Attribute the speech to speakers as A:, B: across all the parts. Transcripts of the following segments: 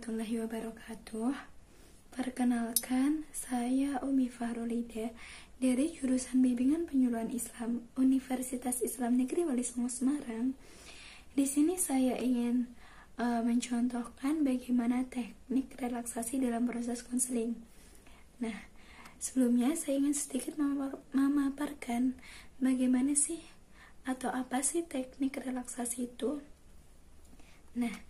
A: warahmatullahi wabarakatuh. Perkenalkan, saya Umi Fahrulida dari jurusan Bimbingan Penyuluhan Islam Universitas Islam Negeri Wali Songo Semarang. Di sini saya ingin mencontohkan bagaimana teknik relaksasi dalam proses konseling. Nah, sebelumnya saya ingin sedikit memaparkan bagaimana sih atau apa sih teknik relaksasi itu. Nah,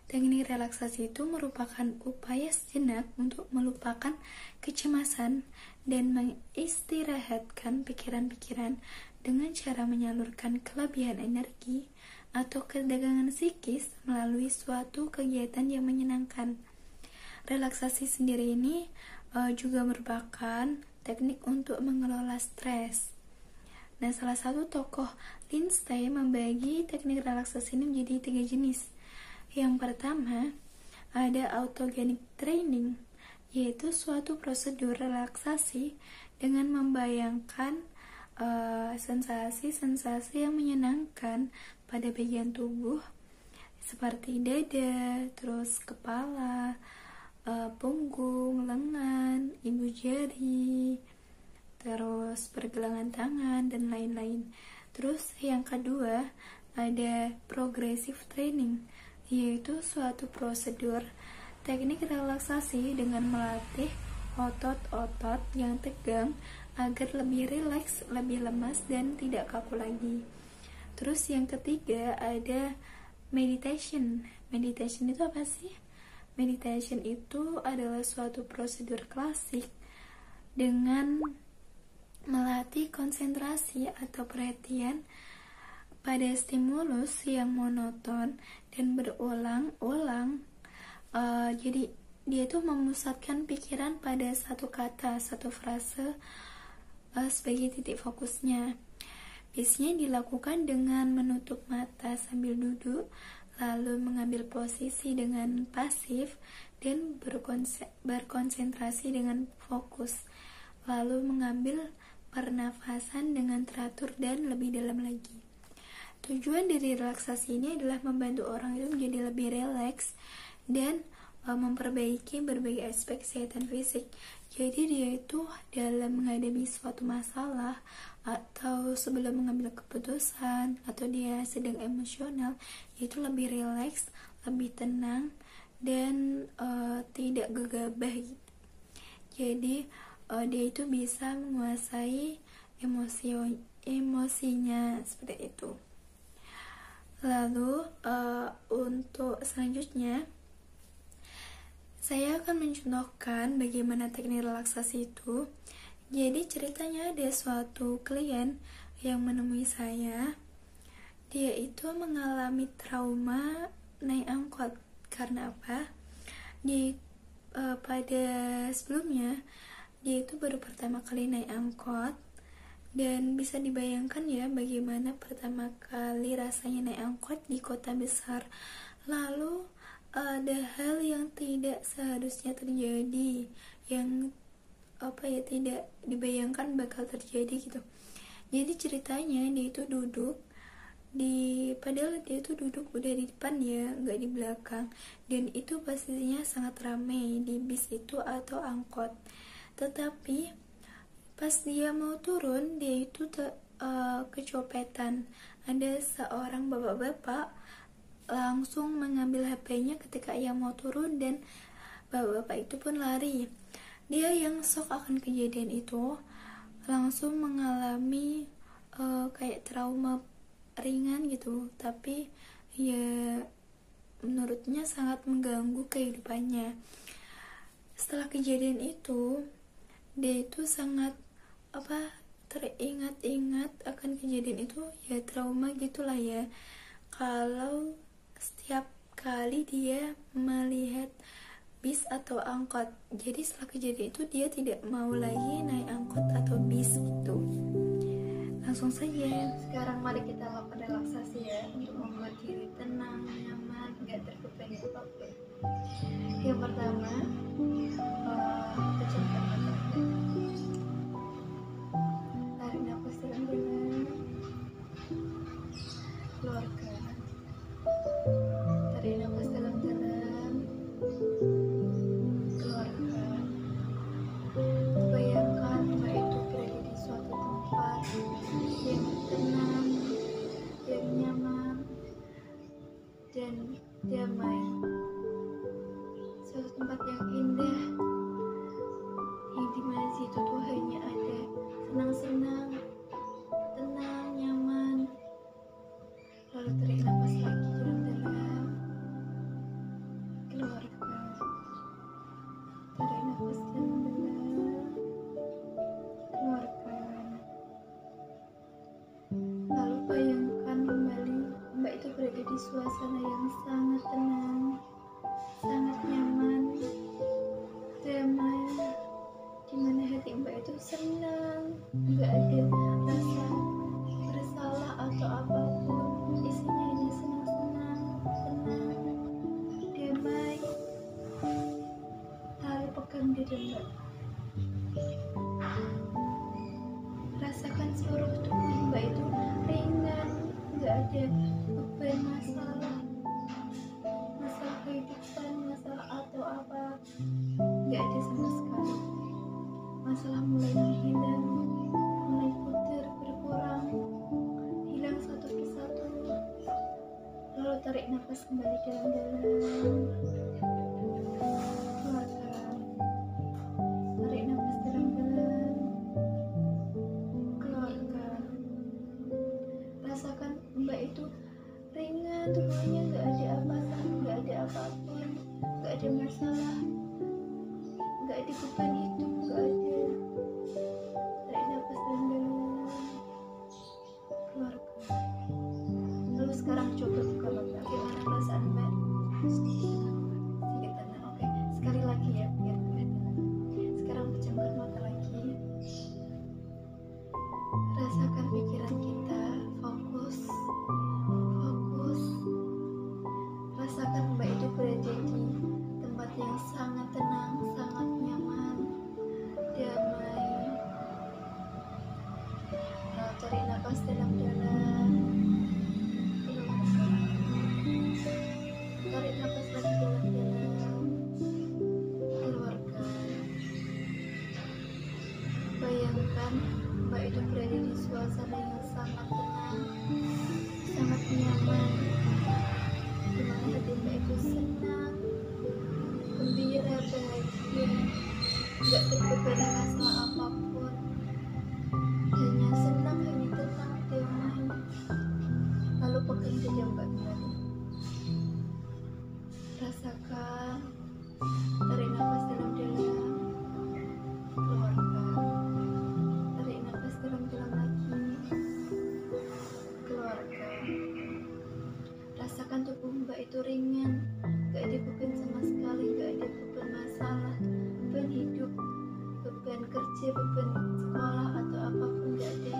A: teknik relaksasi itu merupakan upaya sejenak untuk melupakan kecemasan dan mengistirahatkan pikiran-pikiran dengan cara menyalurkan kelebihan energi atau ketegangan psikis melalui suatu kegiatan yang menyenangkan. Relaksasi sendiri ini juga merupakan teknik untuk mengelola stres. Nah, salah satu tokoh Lindsay membagi teknik relaksasi ini menjadi 3 jenis. Yang pertama, ada autogenic training, yaitu suatu prosedur relaksasi dengan membayangkan sensasi-sensasi yang menyenangkan pada bagian tubuh seperti dada, terus kepala, punggung, lengan, ibu jari, terus pergelangan tangan, dan lain-lain. Terus yang kedua, ada progressive training, yaitu suatu prosedur teknik relaksasi dengan melatih otot-otot yang tegang agar lebih rileks, lebih lemas, dan tidak kaku lagi. Terus yang ketiga ada meditation. Meditation itu apa sih? Meditation itu adalah suatu prosedur klasik dengan melatih konsentrasi atau perhatian pada stimulus yang monoton dan berulang-ulang. Jadi dia itu memusatkan pikiran pada satu kata, satu frase sebagai titik fokusnya. Biasanya dilakukan dengan menutup mata sambil duduk, lalu mengambil posisi dengan pasif dan berkonsentrasi dengan fokus, lalu mengambil pernafasan dengan teratur dan lebih dalam lagi. Tujuan dari relaksasi ini adalah membantu orang itu menjadi lebih rileks dan memperbaiki berbagai aspek kesehatan fisik. Jadi dia itu dalam menghadapi suatu masalah atau sebelum mengambil keputusan atau dia sedang emosional, itu lebih rileks, lebih tenang, dan tidak gegabah gitu. Jadi dia itu bisa menguasai emosinya seperti itu. Lalu untuk selanjutnya saya akan mencontohkan bagaimana teknik relaksasi itu. Jadi ceritanya ada suatu klien yang menemui saya. Dia itu mengalami trauma naik angkot. Karena apa? Pada sebelumnya dia itu baru pertama kali naik angkot. Dan bisa dibayangkan ya bagaimana pertama kali rasanya naik angkot di kota besar. Lalu ada hal yang tidak seharusnya terjadi, yang tidak dibayangkan bakal terjadi gitu. Jadi ceritanya dia itu duduk padahal dia itu duduk udah di depan ya, nggak di belakang. Dan itu pastinya sangat ramai di bis itu atau angkot. Tetapi pas dia mau turun, dia itu kecopetan. Ada seorang bapak-bapak langsung mengambil HP-nya ketika ia mau turun, dan bapak-bapak itu pun lari. Dia yang shock akan kejadian itu langsung mengalami kayak trauma ringan gitu, tapi ya menurutnya sangat mengganggu kehidupannya. Setelah kejadian itu, dia itu sangat teringat-ingat akan kejadian itu, ya trauma gitulah ya. Kalau setiap kali dia melihat bis atau angkot, jadi setelah kejadian itu dia tidak mau lagi naik angkot atau bis gitu. Langsung saja, sekarang mari kita lakukan relaksasi ya, untuk membuat diri tenang, nyaman, gak terbebani apapun. Yang pertama, pejamkan mata. Tarik nafas dalam-dalam, keluarkan. Tarik nafas dalam-dalam, yang tenang, yang nyaman, dan damai. Suatu tempat yang indah, yang dimana situ tuh hanya ada senang-senang, tenang, nyaman. Lalu tarik nafas lagi dalam-dalam, keluarkan. Tarik nafas dalam-dalam, keluarkan. Lalu bayangkan kembali Mbak itu berada di suasana yang sangat tenang, sangat nyaman, damai, dimana hati Mbak itu senang, nggak ada rasa bersalah atau apapun. Isinya hanya senang-senang, tenang, damai. Lalu pegang dada Mbak, rasakan seluruh tubuh Mbak itu ringan, nggak ada beban masalah kehidupan, masalah atau apa, nggak ada sama sekali. Masalah mulai menghilang, mulai pudar, berkurang, hilang satu persatu. Lalu tarik nafas kembali dalam-dalam, keluarkan. Tarik nafas dalam-dalam, keluarkan. Rasakan Mbak itu ringan, tubuhnya nggak ada nggak ada apapun, nggak ada masalah, nggak ada beban hidup, nggak ada. Tarik nafas dalam-dalam, keluarkan. Lalu sekarang coba buka mata. Gimana perasaan Mbak? Sedikit tenang. Oke, sekali lagi ya biar lebih tenang. Sekarang pejamkan mata lagi. Rasakan pikiran kita fokus. Rasakan Mbak itu berada di tempat yang sangat tenang, sangat nyaman, damai. Lalu tarik nafas dalam-dalam, keluarkan. Tarik nafas lagi dalam-dalam, keluarkan. Bayangkan Mbak itu berada di suasana yang sangat tenang, sangat nyaman, dimana hati Mbak itu senang, gembira, bahagia, nggak terbebani masalah apapun, hanya senang, hanya tenang, damai. Lalu pegang dada Mbak kembali, rasakan. Tarik nafas dalam-dalam, keluarkan. Tarik nafas dalam-dalam lagi, keluarkan. Rasakan tubuh Mbak itu ringan, gak ada beban sama sekali, gak ada beban masalah, beban hidup, beban kerja, beban sekolah atau apapun, gak ada.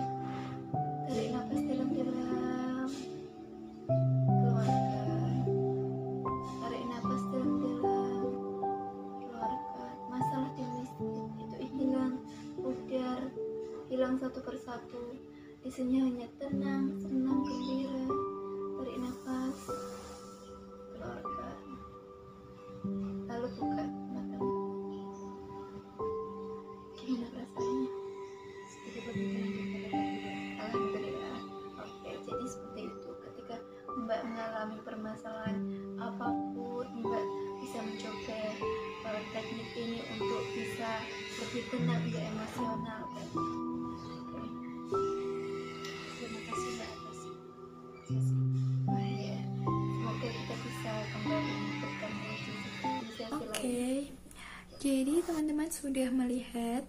A: Tarik nafas dalam-dalam, keluarkan. Tarik nafas dalam-dalam, keluarkan. Masalah domestik itu hilang, pudar, hilang satu persatu. Isinya hanya tenang, senang, gembira. Tarik nafas, keluarkan. Lalu buka mata. Gimana perasaannya? Sedikit lebih tenang. Alhamdulillah. Oke, jadi seperti itu. Ketika Mbak mengalami permasalahan apapun, Mbak bisa mencoba teknik ini untuk bisa lebih tenang, tidak emosional. Oke. Terima kasih Mbak atas sesi. Semoga kita bisa kembali bertemu di sesi lain. Oke, jadi teman-teman sudah melihat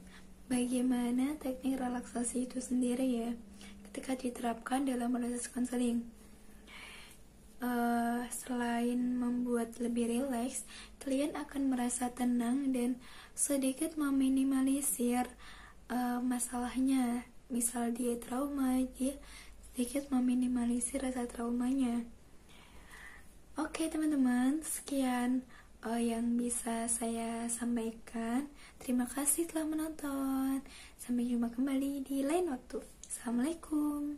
A: bagaimana teknik relaksasi itu sendiri ya, ketika diterapkan dalam proses konseling. Selain membuat lebih rileks, kalian akan merasa tenang dan sedikit meminimalisir masalahnya. Misal dia trauma, dia sedikit meminimalisir rasa traumanya. Oke teman-teman, sekian yang bisa saya sampaikan. Terima kasih telah menonton. Sampai jumpa kembali di lain waktu. Assalamualaikum.